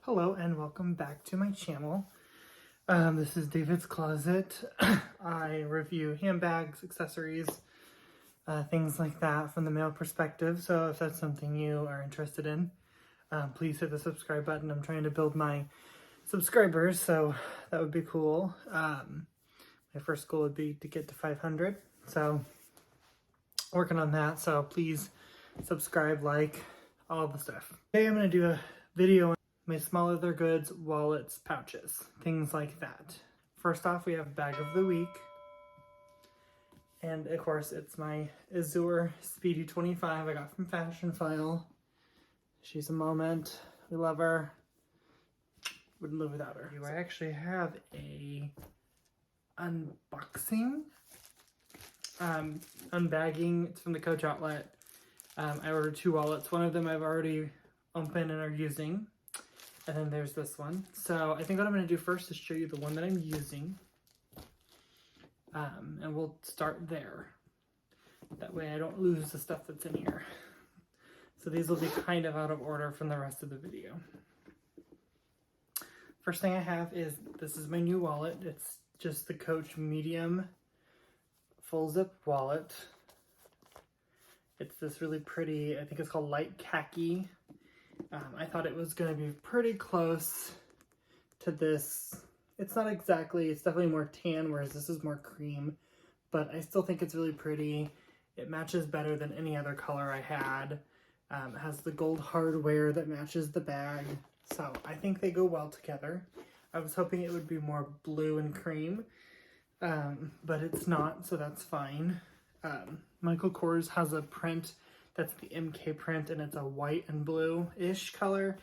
Hello and welcome back to my channel. This is David's Closet. I review handbags, accessories, things like that from the male perspective. So if that's something you are interested in, please hit the subscribe button. I'm trying to build my subscribers, so that would be cool. My first goal would be to get to 500. So working on that. So please subscribe, like, all the stuff. Today I'm going to do a video on my small leather goods, wallets, pouches, things like that. First off, we have bag of the week. And of course, it's my Azure Spade 25 I got from Fashion File. She's a moment. We love her. Wouldn't live without her. I actually have a unboxing. Unbagging. It's from the Coach outlet. I ordered 2 wallets. One of them I've already opened and are using. And then there's this one. So I think what I'm going to do first is show you the one that I'm using. And we'll start there. That way I don't lose the stuff that's in here. So these will be kind of out of order from the rest of the video. First thing I have is, this is my new wallet. It's just the Coach medium full zip wallet. It's this really pretty, I think it's called light khaki. I thought it was going to be pretty close to this. It's not exactly, it's definitely more tan, whereas this is more cream, but I still think it's really pretty. It matches better than any other color I had. It has the gold hardware that matches the bag, so I think they go well together. I was hoping it would be more blue and cream, but it's not, so that's fine. Michael Kors has a print that's the MK print, and it's a white and blue-ish color.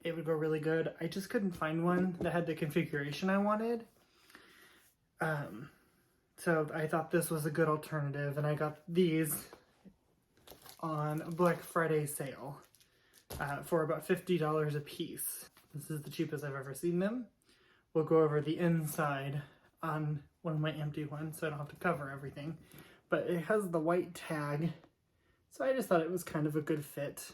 It would go really good. I just couldn't find one that had the configuration I wanted. So I thought this was a good alternative, and I got these on a Black Friday sale for about $50 a piece. This is the cheapest I've ever seen them. We'll go over the inside on one of my empty ones, so I don't have to cover everything. But it has the white tag, so I just thought it was kind of a good fit.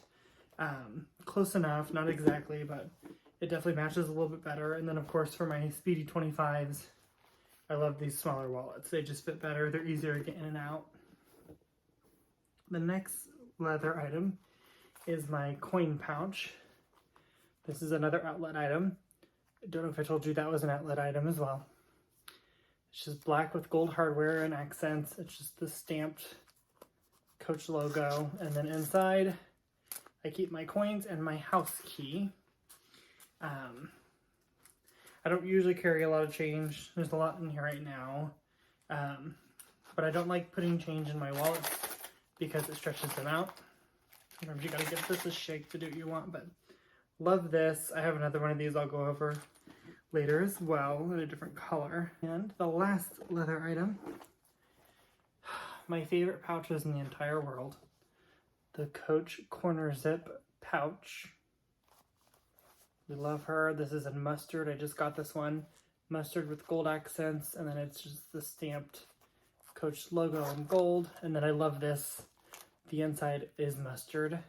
Close enough, not exactly, but it definitely matches a little bit better. And then of course for my Spade 25s, I love these smaller wallets. They just fit better, they're easier to get in and out. The next leather item is my coin pouch. This is another outlet item. I don't know if I told you that was an outlet item as well. It's just black with gold hardware and accents. It's just the stamped Coach logo. And then inside, I keep my coins and my house key. I don't usually carry a lot of change. There's a lot in here right now. But I don't like putting change in my wallet because it stretches them out. Sometimes you gotta give this a shake to do what you want, but love this. I have another one of these I'll go over later as well in a different color. And the last leather item, my favorite pouches in the entire world, the Coach corner zip pouch. We love her. This is in mustard. I just got this one. Mustard with gold accents, and then it's just the stamped Coach logo in gold. And then I love this. The inside is mustard.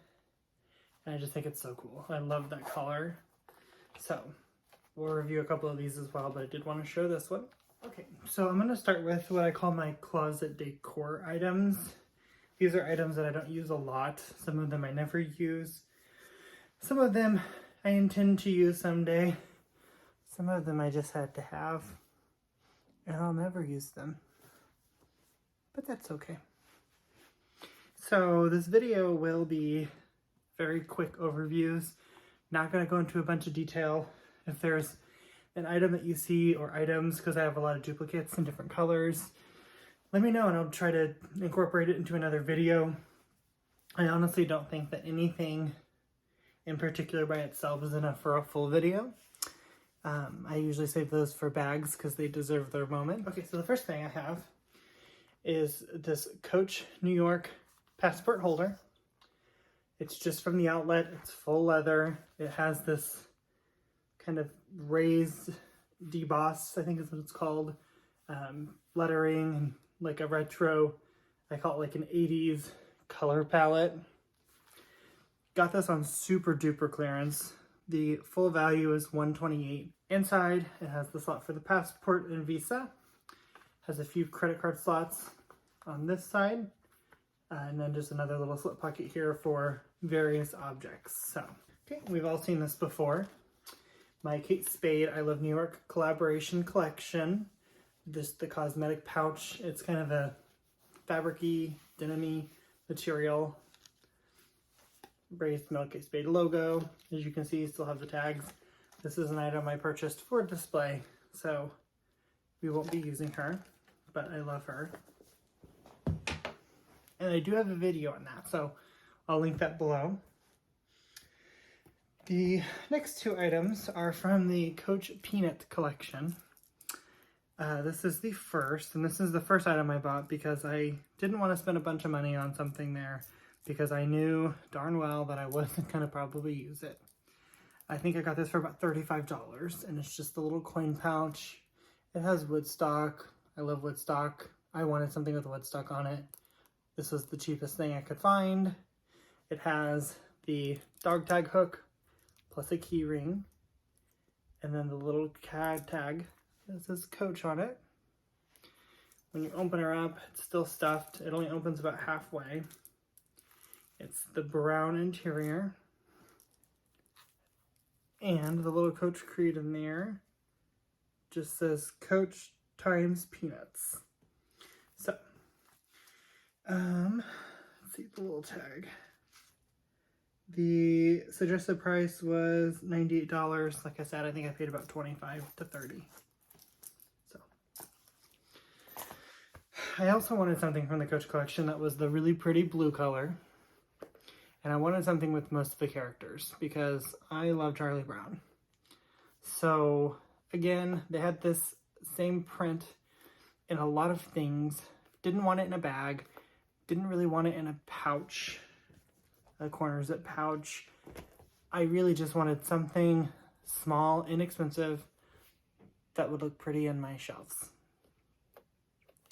And I just think it's so cool. I love that color. So we'll review a couple of these as well, but I did want to show this one. Okay, so I'm going to start with what I call my closet decor items. These are items that I don't use a lot. Some of them I never use. Some of them I intend to use someday. Some of them I just had to have, and I'll never use them. But that's okay. So this video will be very quick overviews. Not going to go into a bunch of detail. If there's an item that you see, or items, because I have a lot of duplicates in different colors, let me know and I'll try to incorporate it into another video. I honestly don't think that anything in particular by itself is enough for a full video. I usually save those for bags because they deserve their moment. Okay, so the first thing I have is this Coach New York passport holder. It's just from the outlet. It's full leather. It has this kind of raised deboss, I think is what it's called, lettering, and like a retro, I call it like an 80s color palette. Got this on super duper clearance. The full value is $128. Inside, it has the slot for the passport and visa. Has a few credit card slots on this side. And then just another little slip pocket here for various objects. So, okay, we've all seen this before. My Kate Spade I Love New York collaboration collection. Just the cosmetic pouch. It's kind of a fabric-y, denim-y material. Raised metal Kate Spade logo. As you can see, you still have the tags. This is an item I purchased for display, so we won't be using her, but I love her. And I do have a video on that, so I'll link that below. The next two items are from the Coach Peanut collection. This is the first, and this is the first item I bought because I didn't want to spend a bunch of money on something there because I knew darn well that I wasn't going to probably use it. I think I got this for about $35, and it's just a little coin pouch. It has woodstock. I love woodstock. I wanted something with woodstock on it. This was the cheapest thing I could find. It has the dog tag hook plus a key ring, and then the little CAD tag that says Coach on it. When you open her up, it's still stuffed. It only opens about halfway. It's the brown interior. And the little Coach Creed in there just says Coach times Peanuts. So, let's see the little tag. The suggested price was $98. Like I said, I think I paid about $25 to $30. So, I also wanted something from the Coach collection that was the really pretty blue color. And I wanted something with most of the characters because I love Charlie Brown. So again, they had this same print in a lot of things. Didn't want it in a bag. Didn't really want it in a pouch, a corner zip pouch. I really just wanted something small, inexpensive, that would look pretty on my shelves.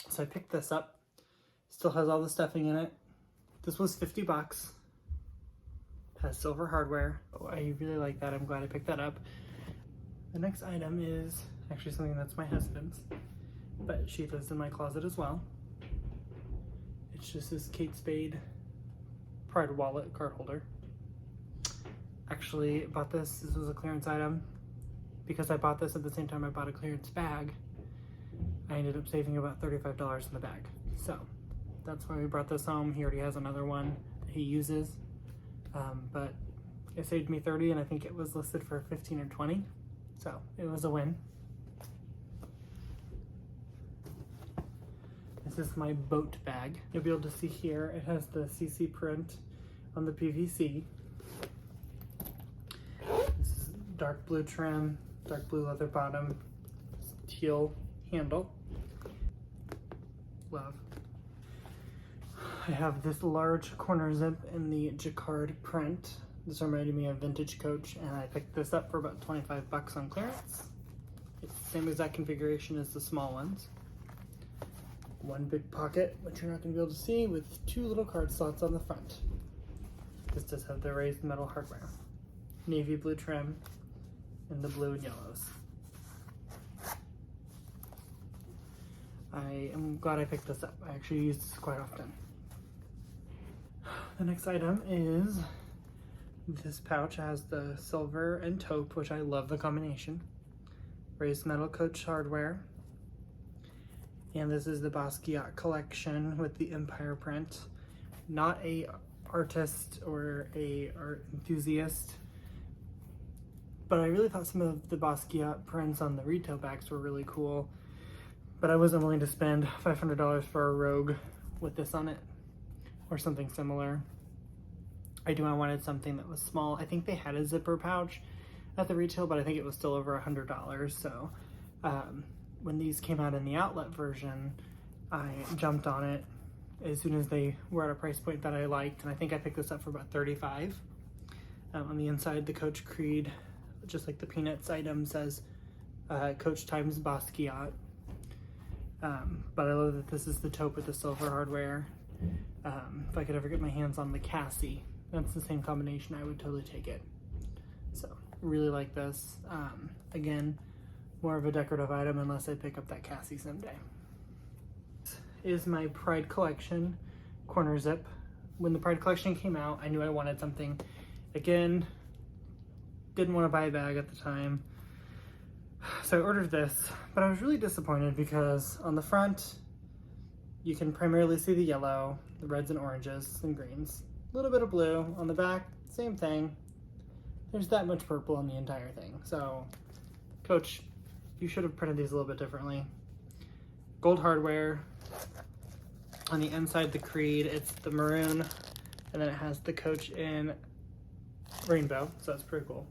So I picked this up. Still has all the stuffing in it. This was $50. Has silver hardware. Oh, I really like that. I'm glad I picked that up. The next item is actually something that's my husband's, but she lives in my closet as well. It's just this Kate Spade Prada wallet card holder. Actually bought this. This was a clearance item. Because I bought this at the same time I bought a clearance bag, I ended up saving about $35 in the bag. So that's why we brought this home. He already has another one that he uses. But it saved me $30, and I think it was listed for $15 or $20, so it was a win. This is my boat bag. You'll be able to see here, it has the CC print on the PVC. This is dark blue trim, dark blue leather bottom, teal handle. Love. I have this large corner zip in the jacquard print. This reminded me of vintage Coach, and I picked this up for about $25 on clearance. It's the same exact configuration as the small ones. One big pocket, which you're not going to be able to see, with two little card slots on the front. This does have the raised metal hardware. Navy blue trim, and the blue and yellows. I am glad I picked this up. I actually use this quite often. The next item is this pouch. It has the silver and taupe, which I love the combination. Raised metal Coach hardware. And this is the Basquiat collection with the Empire print. Not a artist or a art enthusiast, but I really thought some of the Basquiat prints on the retail bags were really cool. But I wasn't willing to spend $500 for a Rogue with this on it, or something similar. I wanted something that was small. I think they had a zipper pouch at the retail, but I think it was still over $100. So when these came out in the outlet version, I jumped on it as soon as they were at a price point that I liked, and I think I picked this up for about $35. On the inside, the Coach Creed, just like the Peanuts item, says Coach times Basquiat. But I love that this is the taupe with the silver hardware. If I could ever get my hands on the Cassie, that's the same combination, I would totally take it. So really like this. Again, more of a decorative item unless I pick up that Cassie someday. This is my Pride collection corner zip. When the Pride collection came out, I knew I wanted something. Again, didn't want to buy a bag at the time, so I ordered this, but I was really disappointed because on the front, you can primarily see the yellow, the reds and oranges and greens, a little bit of blue. On the back, same thing. There's that much purple on the entire thing. So, Coach, you should have printed these a little bit differently. Gold hardware. On the inside, the Creed, it's the maroon, and then it has the Coach in rainbow, so that's pretty cool.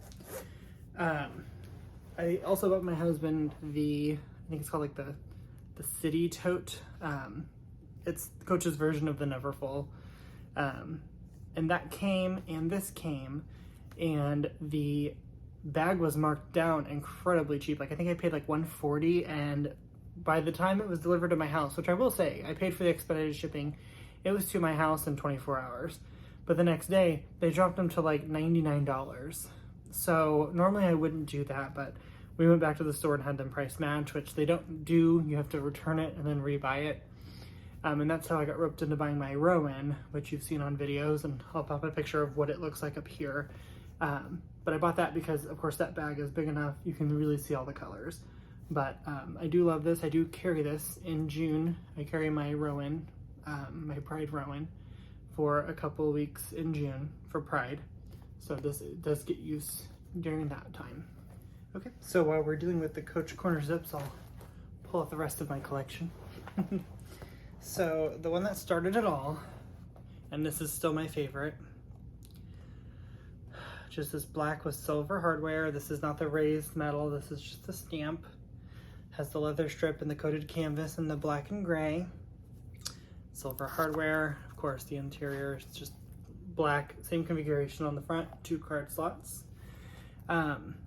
I also bought my husband I think it's called like the City Tote. It's Coach's version of the Neverfull. And that came, and this came, and the bag was marked down incredibly cheap. Like I think I paid like $140, and by the time it was delivered to my house, which I will say, I paid for the expedited shipping, it was to my house in 24 hours. But the next day, they dropped them to like $99. So normally I wouldn't do that, but we went back to the store and had them price match, which they don't do. You have to return it and then rebuy it. And that's how I got roped into buying my Rowan, which you've seen on videos, and I'll pop a picture of what it looks like up here. But I bought that because, of course, that bag is big enough. You can really see all the colors. But I do love this. I do carry this in June. I carry my Rowan, my Pride Rowan, for a couple of weeks in June for Pride. So this does get used during that time. Okay, so while we're dealing with the Coach corner zips, I'll pull out the rest of my collection. So the one that started it all, and this is still my favorite, just this black with silver hardware. This is not the raised metal, this is just the stamp. Has the leather strip and the coated canvas in the black and gray. Silver hardware, of course the interior is just black, same configuration on the front, 2 card slots.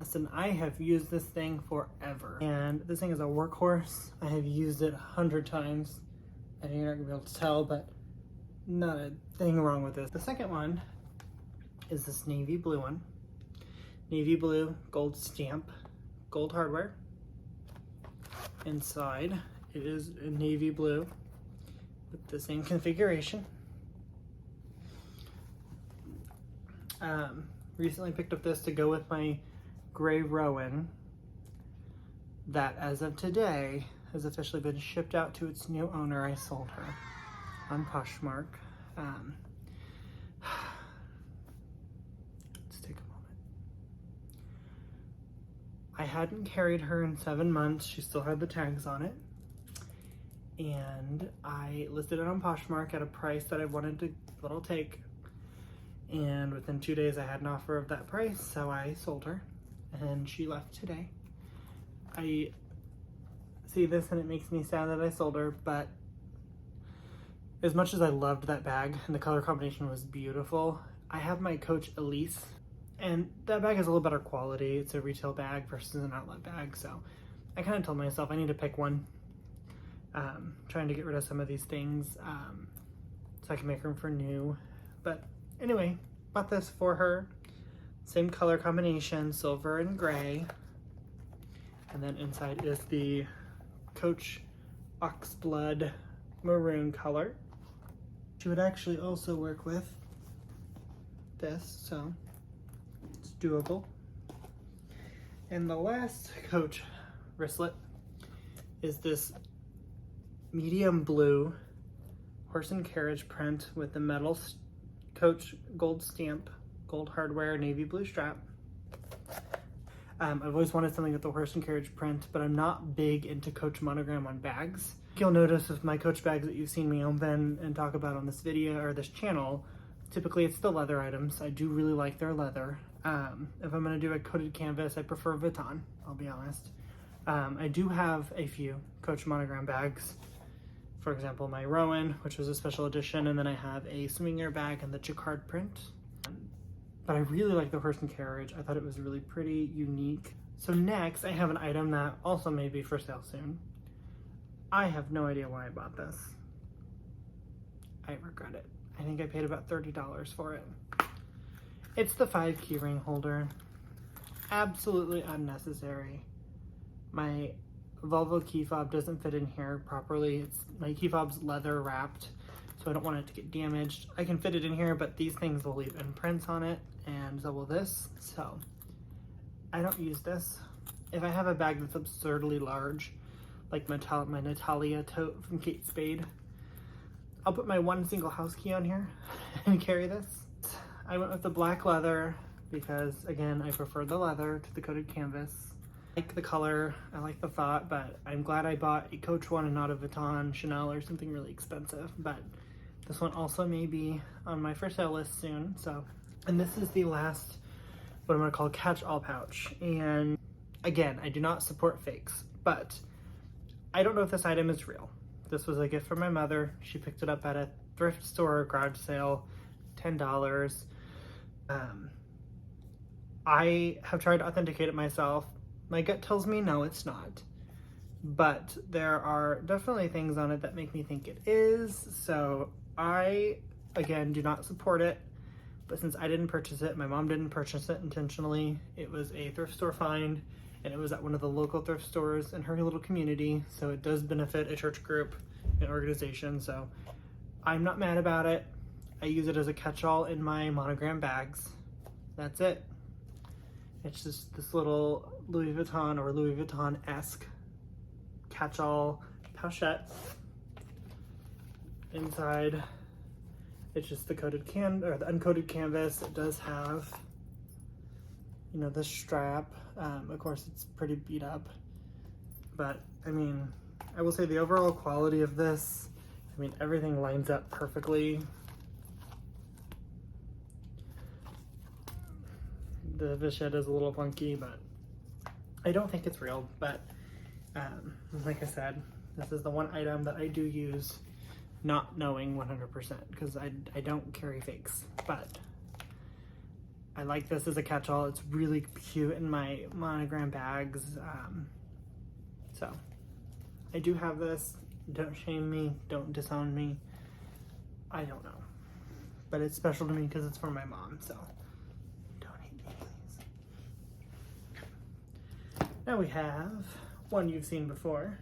Listen, I have used this thing forever, and this thing is a workhorse. I have used it 100 times. I know you're not gonna be able to tell, but not a thing wrong with this. The second one is this navy blue one. Navy blue, gold stamp, gold hardware. Inside, it is a navy blue with the same configuration. Recently picked up this to go with my gray Rowan that, as of today, has officially been shipped out to its new owner. I sold her on Poshmark. Let's take a moment. I hadn't carried her in 7 months. She still had the tags on it. And I listed it on Poshmark at a price that I wanted to little take. And within 2 days I had an offer of that price, so I sold her, and she left today. I see this and it makes me sad that I sold her, but as much as I loved that bag and the color combination was beautiful, I have my Coach Elise, and that bag is a little better quality. It's a retail bag versus an outlet bag, so I kind of told myself I need to pick one. Trying to get rid of some of these things so I can make room for new. But anyway, bought this for her. Same color combination, silver and gray. And then inside is the Coach Oxblood maroon color. She would actually also work with this, so it's doable. And the last Coach wristlet is this medium blue horse and carriage print with the metal Coach gold stamp, gold hardware, navy blue strap. I've always wanted something with the horse and carriage print, but I'm not big into Coach monogram on bags. You'll notice with my Coach bags that you've seen me open and talk about on this video or this channel, typically it's the leather items. I do really like their leather. If I'm gonna do a coated canvas, I prefer Vuitton, I'll be honest. I do have a few Coach monogram bags. For example, my Rowan, which was a special edition, and then I have a swinger bag in the jacquard print. But I really like the horse and carriage. I thought it was really pretty, unique. So next, I have an item that also may be for sale soon. I have no idea why I bought this. I regret it. I think I paid about $30 for it. It's the 5 key ring holder. absolutely unnecessary. My Volvo key fob doesn't fit in here properly. My key fob's leather wrapped, so I don't want it to get damaged. I can fit it in here, but these things will leave imprints on it, and so will this. So I don't use this. If I have a bag that's absurdly large, like my Natalia tote from Kate Spade, I'll put my one single house key on here and carry this. I went with the black leather because, again, I prefer the leather to the coated canvas. I like the color, I like the thought, but I'm glad I bought a Coach one and not a Vuitton, Chanel, or something really expensive. But this one also may be on my for sale list soon. So, and this is the last, what I'm gonna call catch-all pouch. And again, I do not support fakes, but I don't know if this item is real. This was a gift from my mother. She picked it up at a thrift store garage sale, $10. I have tried to authenticate it myself. My gut tells me no, it's not. But there are definitely things on it that make me think it is. So I, again, do not support it. But since I didn't purchase it, my mom didn't purchase it intentionally. It was a thrift store find, and it was at one of the local thrift stores in her little community. So it does benefit a church group, an organization. So I'm not mad about it. I use it as a catch-all in my monogram bags. That's it. It's just this little Louis Vuitton or Louis Vuitton-esque catch-all pochette. Inside, it's just the coated or the uncoated canvas. It does have, you know, the strap. Of course, it's pretty beat up, but I mean, I will say the overall quality of this, I mean, everything lines up perfectly. The vishette is a little funky, but I don't think it's real. But like I said, this is the one item that I do use not knowing 100% because I don't carry fakes. But I like this as a catch-all. It's really cute in my monogram bags. So I do have this. Don't shame me. Don't disown me. I don't know. But it's special to me because it's for my mom. So don't hate me, please. Now we have one you've seen before.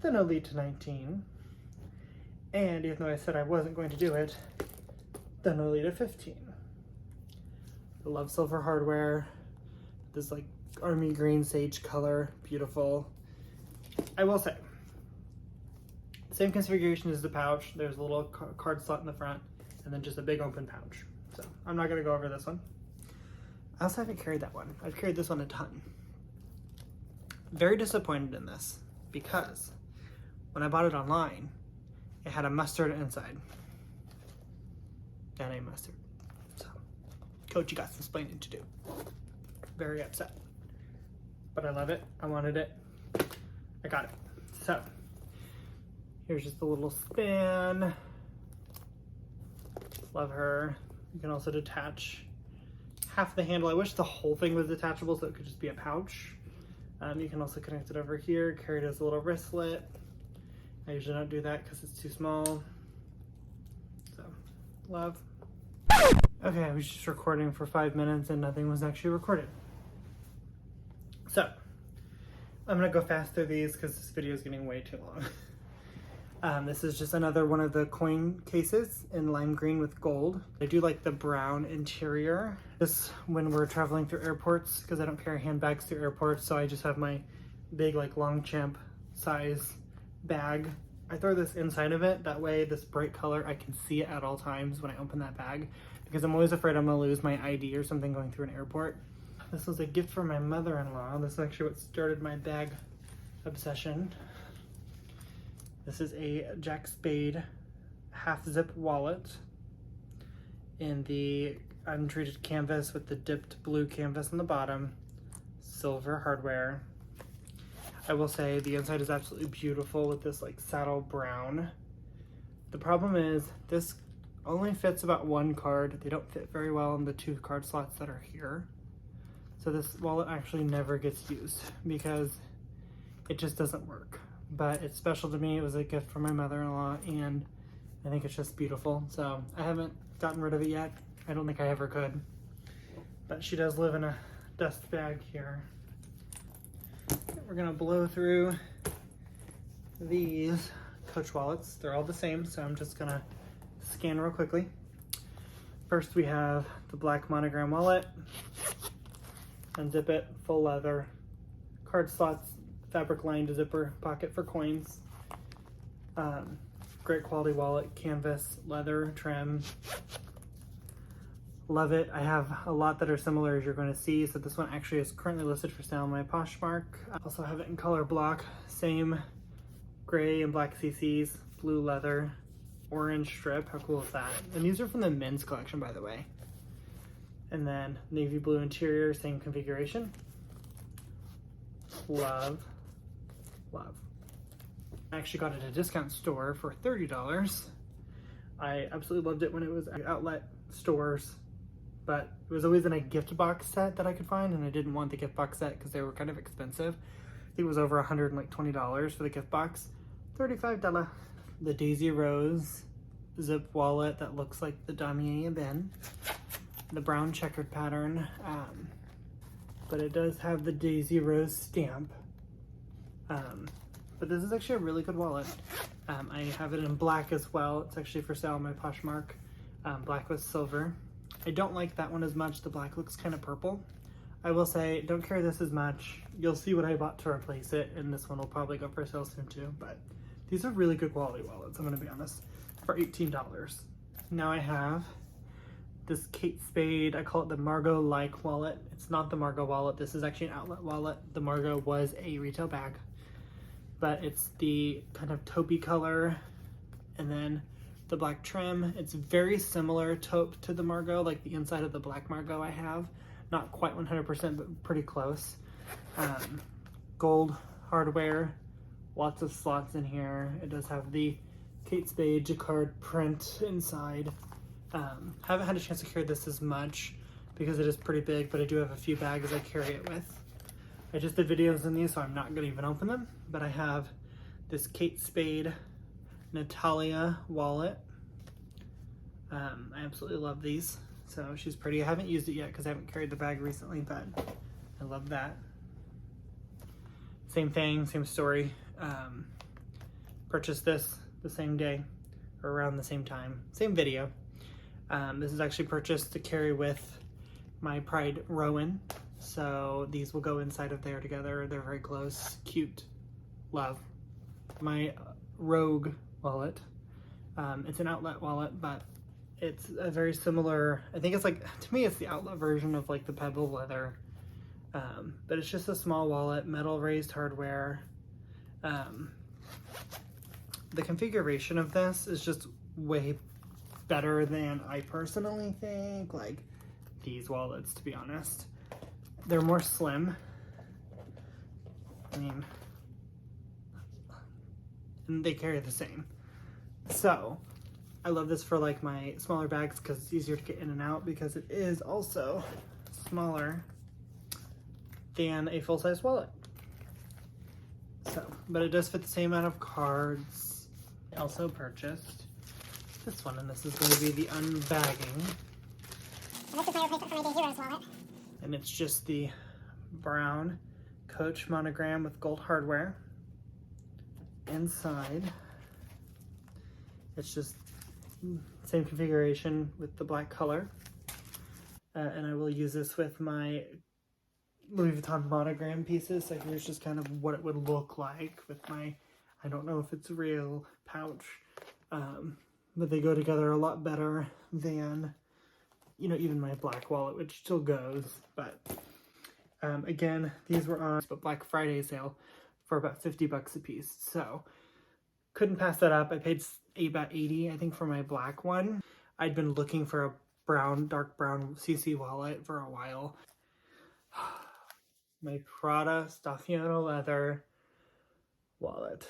The No Lead to 19. And even though I said I wasn't going to do it, the No Lead to 15. I love silver hardware. This like army green sage color, beautiful. I will say, same configuration as the pouch. There's a little card slot in the front, and then just a big open pouch. So I'm not gonna go over this one. I also haven't carried that one. I've carried this one a ton. Very disappointed in this because when I bought it online, it had a mustard inside. And a mustard. So, Coach, you got some explaining to do. Very upset. But I love it. I wanted it. I got it. So, here's just a little span. Love her. You can also detach half the handle. I wish the whole thing was detachable so it could just be a pouch. You can also connect it over here, carry it as a little wristlet. I usually don't do that because it's too small. So, love. Okay, I was just recording for 5 minutes and nothing was actually recorded. So, I'm gonna go fast through these because this video is getting way too long. This is just another one of the coin cases in lime green with gold. I do like the brown interior. This when we're traveling through airports because I don't carry handbags through airports, so I just have my big like Longchamp size bag. I throw this inside of it, that way this bright color I can see it at all times when I open that bag because I'm always afraid I'm gonna lose my ID or something going through an airport. This was a gift from my mother-in-law. This is actually what started my bag obsession. This is a Jack Spade half zip wallet in the untreated canvas with the dipped blue canvas on the bottom, silver hardware. I will say the inside is absolutely beautiful with this like saddle brown. The problem is this only fits about one card. They don't fit very well in the 2 card slots that are here. So this wallet actually never gets used because it just doesn't work. But it's special to me. It was a gift from my mother-in-law and I think it's just beautiful. So I haven't gotten rid of it yet. I don't think I ever could. But she does live in a dust bag here. We're gonna blow through these Coach wallets. They're all the same, so I'm just gonna scan real quickly. First we have the black monogram wallet. Unzip it, full leather. Card slots, fabric lined zipper, pocket for coins. Great quality wallet, canvas, leather, trim. Love it. I have a lot that are similar, as you're going to see. So this one actually is currently listed for sale on my Poshmark. I also have it in color block, same gray and black CCs, blue leather, orange strip. How cool is that? And these are from the men's collection, by the way. And then navy blue interior, same configuration. Love, love. I actually got it at a discount store for $30. I absolutely loved it when it was at outlet stores, but it was always in a gift box set that I could find, and I didn't want the gift box set because they were kind of expensive. I think it was over $120 for the gift box. $35. The Daisy Rose zip wallet that looks like the Damier bin. The brown checkered pattern, but it does have the Daisy Rose stamp. But this is actually a really good wallet. I have it in black as well. It's actually for sale on my Poshmark, black with silver. I don't like that one as much. The black looks kind of purple. I will say, don't carry this as much. You'll see what I bought to replace it, and this one will probably go for sale soon too, but these are really good quality wallets, I'm gonna be honest, for $18. Now I have this Kate Spade, I call it the Margot-like wallet. It's not the Margot wallet, this is actually an outlet wallet. The Margot was a retail bag, but it's the kind of taupey color and then the black trim. It's very similar taupe to the Margot, like the inside of the black Margot I have. Not quite 100%, but pretty close. Gold hardware, lots of slots in here. It does have the Kate Spade jacquard print inside. Haven't had a chance to carry this as much because it is pretty big, but I do have a few bags I carry it with. I just did videos in these, so I'm not gonna even open them, but I have this Kate Spade Natalia wallet. I absolutely love these. So she's pretty. I haven't used it yet because I haven't carried the bag recently, but I love that. Same thing, same story. Purchased this the same day or around the same time, same video. This is actually purchased to carry with my Pride Rowan. So these will go inside of there together. They're very close, cute, love. My Rogue wallet. It's an outlet wallet, but it's a very similar, I think it's like, to me it's the outlet version of like the Pebble leather, but it's just a small wallet, metal raised hardware. The configuration of this is just way better than I personally think, like these wallets, to be honest. They're more slim. I mean, and they carry the same. So I love this for like my smaller bags because it's easier to get in and out, because it is also smaller than a full-size wallet. So, but it does fit the same amount of cards. I also purchased this one, and this is going to be the unbagging. And this is my replacement for my Daisy Rose wallet. And it's just the brown Coach monogram with gold hardware. Inside, it's just same configuration with the black color. And I will use this with my Louis Vuitton monogram pieces. So here's just kind of what it would look like with my, I don't know if it's real, pouch. But they go together a lot better than, you know, even my black wallet, which still goes. But again, these were on a Black Friday sale for about 50 bucks a piece. So couldn't pass that up. I paid about 80, I think, for my black one. I'd been looking for a brown, dark brown CC wallet for a while. My Prada Staffiano leather wallet.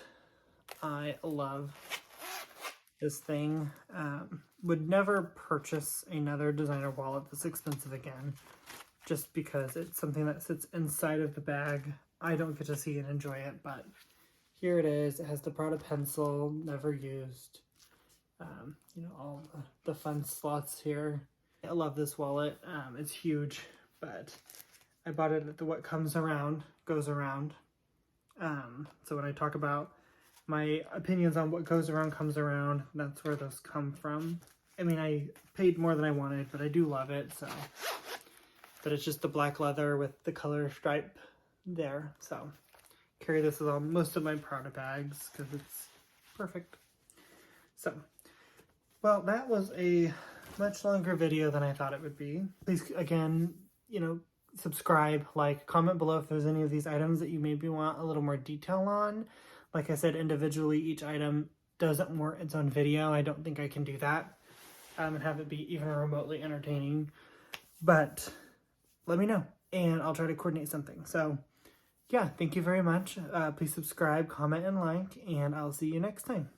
I love this thing. Would never purchase another designer wallet this expensive again, just because it's something that sits inside of the bag. I don't get to see and enjoy it, but here it is. It has the Prada pencil, never used. You know, all the fun slots here. I love this wallet. It's huge, but I bought it at the what comes around goes around. So when I talk about my opinions on what goes around comes around, that's where those come from. I mean, I paid more than I wanted, but I do love it, so. But it's just the black leather with the color stripe there, so. Carry this with most of my Prada bags because it's perfect. So, well, that was a much longer video than I thought it would be. Please, again, you know, subscribe, like, comment below if there's any of these items that you maybe want a little more detail on. Like I said, individually, each item doesn't warrant its own video. I don't think I can do that and have it be even remotely entertaining. But let me know, and I'll try to coordinate something. So, yeah, thank you very much. Please subscribe, comment, and like, and I'll see you next time.